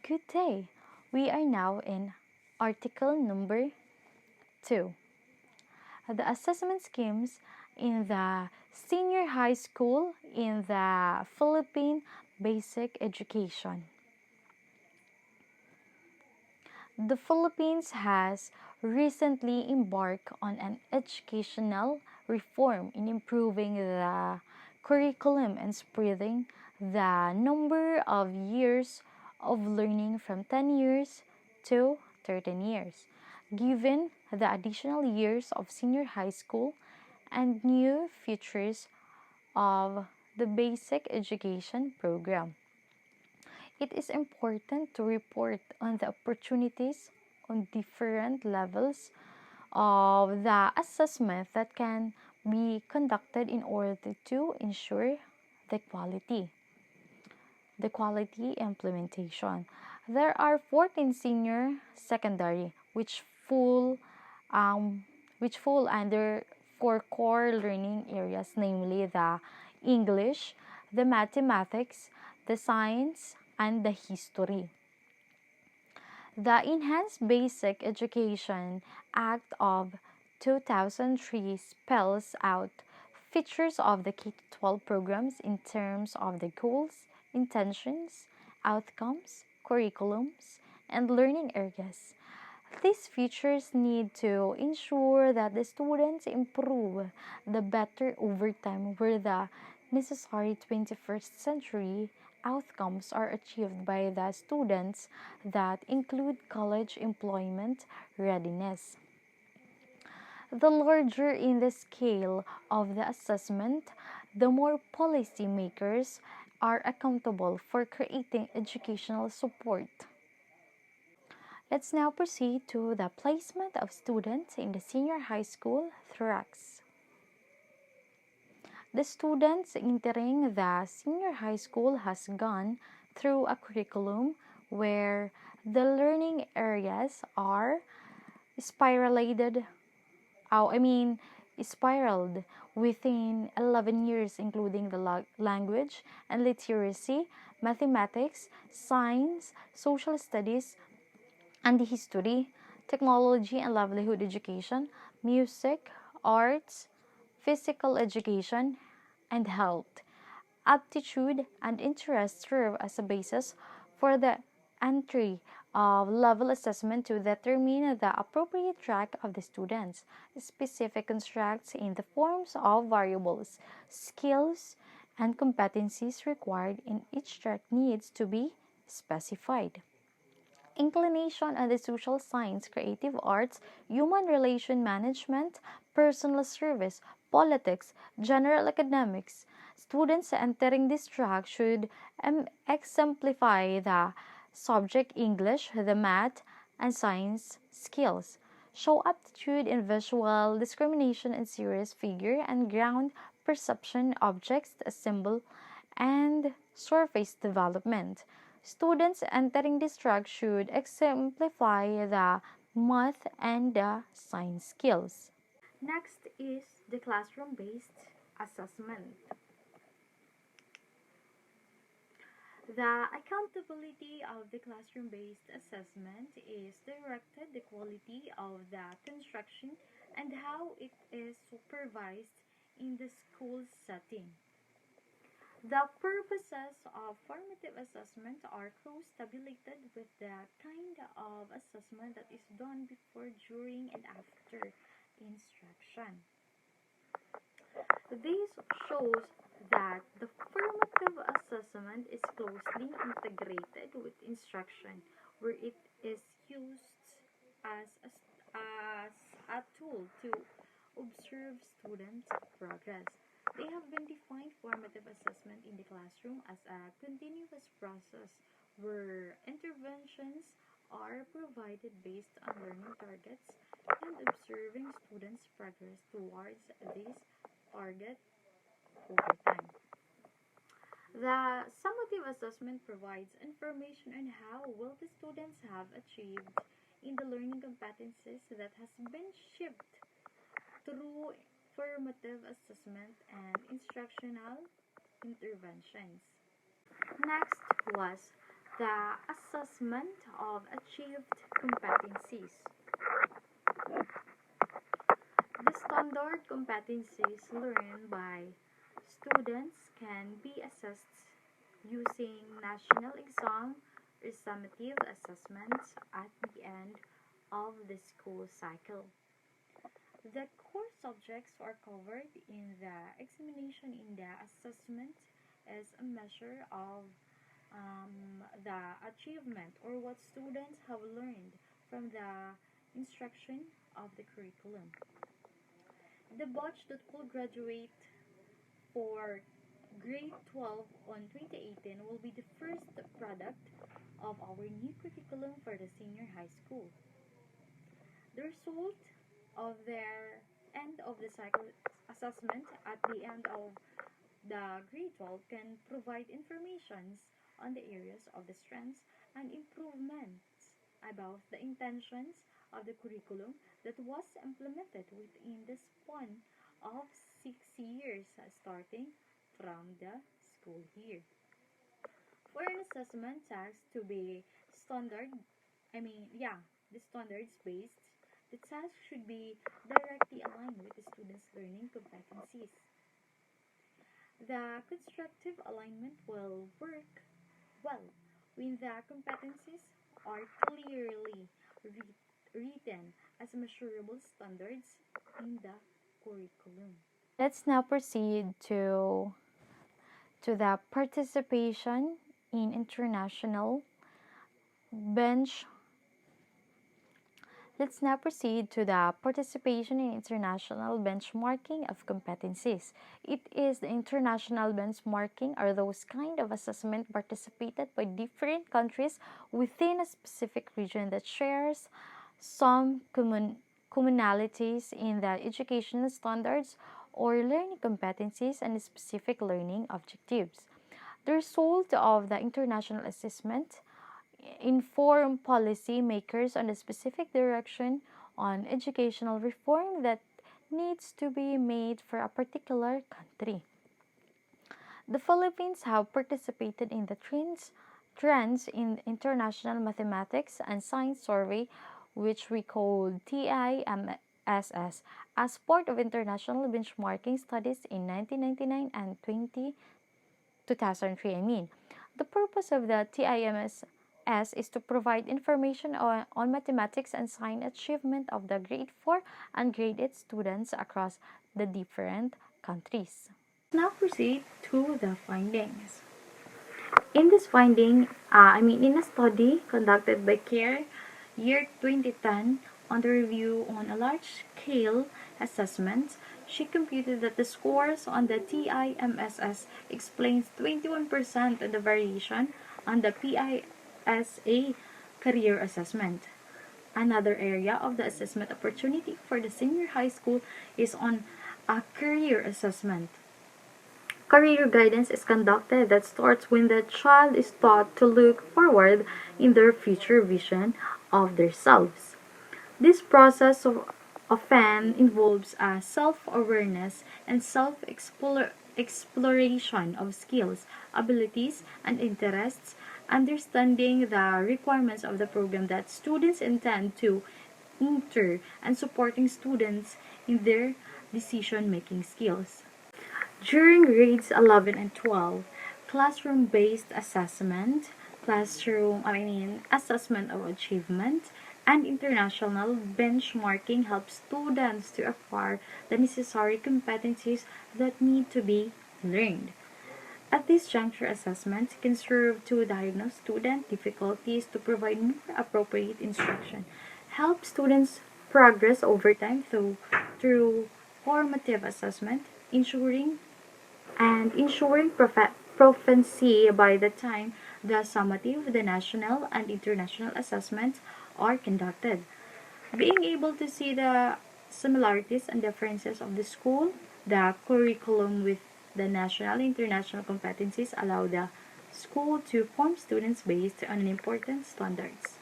Good day. We are now in article number 2. The assessment schemes in the senior high school in the Philippine basic education. The Philippines has recently embarked on an educational reform in improving the curriculum and spreading the number of years of learning from 10 years to 13 years, given the additional years of senior high school and new features of the basic education program. It is important to report on the opportunities on different levels of the assessment that can be conducted in order to ensure the quality. The quality implementation. There are 14 senior secondary um, which fall under 4 core learning areas, namely the English, the mathematics, the science, and the history. The Enhanced Basic Education Act of 2003 spells out features of the K-12 programs in terms of the goals, intentions, outcomes, curriculums, and learning areas. These features need to ensure that the students improve the better over time where the necessary 21st century outcomes are achieved by the students that include college employment readiness. The larger in the scale of the assessment, the more policymakers are accountable for creating educational support. Let's now proceed to the placement of students in the senior high school tracks. The students entering the senior high school has gone through a curriculum where the learning areas are spiraled spiraled within 11 years, including the language and literacy, mathematics, science, social studies, and the history, technology and livelihood education, music, arts, physical education, and health. Aptitude and interest serve as a basis for the entry of level assessment to determine the appropriate track of the students. Specific constructs in the forms of variables, skills, and competencies required in each track needs to be specified. Inclination and the social science, creative arts, human relation management, personal service, politics, general academics. Students entering this track should exemplify the subject English, the math, and science skills. Show aptitude in visual discrimination and serious figure and ground perception objects, symbol, and surface development. Students entering this track should exemplify the math and the science skills. Next is the classroom-based assessment. The accountability of the classroom-based assessment is directed the quality of the construction and how it is supervised in the school setting. The purposes of formative assessment are co-stabulated with the kind of assessment that is done before, during, and after instruction. This shows that the formative assessment is closely integrated with instruction, where it is used as a tool to observe students' progress. They have been defined formative assessment in the classroom as a continuous process where interventions are provided based on learning targets and observing students' progress towards these targets over time. The summative assessment provides information on how well the students have achieved in the learning competencies that has been shaped through formative assessment and instructional interventions. Next was The assessment of achieved competencies. The standard competencies learned by students can be assessed using national exam or summative assessments at the end of the school cycle. The core subjects are covered in the examination. In the assessment as a measure of the achievement or what students have learned from the instruction of the curriculum. The batch that will graduate for grade 12 on 2018 will be the first product of our new curriculum for the senior high school. The result of their end of the cycle assessment at the end of the grade 12 can provide informations on the areas of the strengths and improvements about the intentions of the curriculum that was implemented within the span of 6 years starting from the school year. For an assessment task to be standard, the standards based, the task should be directly aligned with the student's learning competencies. The constructive alignment will work well when the competencies are clearly written as measurable standards in the curriculum. Let's now proceed to the participation in international bench Let's now proceed to the participation in international benchmarking of competencies. It is the international benchmarking are those kind of assessment participated by different countries within a specific region that shares some commonalities in the educational standards or learning competencies and specific learning objectives. The result of the international assessment inform policy makers on the specific direction on educational reform that needs to be made for a particular country. The Philippines have participated in the trends in international mathematics and science survey, which we call TIMSS, as part of international benchmarking studies in 1999 and 2003. The purpose of the TIMSS is to provide information on mathematics and science achievement of the grade 4 and grade 8 students across the different countries. Now proceed to the findings. In this finding, in a study conducted by CARE year 2010 on the review on a large-scale assessment, she computed that the scores on the TIMSS explains 21% of the variation on the PISA career assessment. Another area of the assessment opportunity for the senior high school is on a career assessment. Career guidance is conducted that starts when the child is taught to look forward in their future vision of themselves. This process often involves a self-awareness and self-exploration of skills, abilities, and interests, understanding the requirements of the program that students intend to enter, and supporting students in their decision-making skills. During grades 11 and 12, classroom-based assessment, assessment of achievement, and international benchmarking help students to acquire the necessary competencies that need to be learned. At this juncture, assessment can serve to diagnose student difficulties to provide more appropriate instruction, help students progress over time through formative assessment, ensuring proficiency by the time the summative, the national, and international assessments are conducted. Being able to see the similarities and differences of the school, the curriculum with the national and international competencies allow the school to form students based on important standards.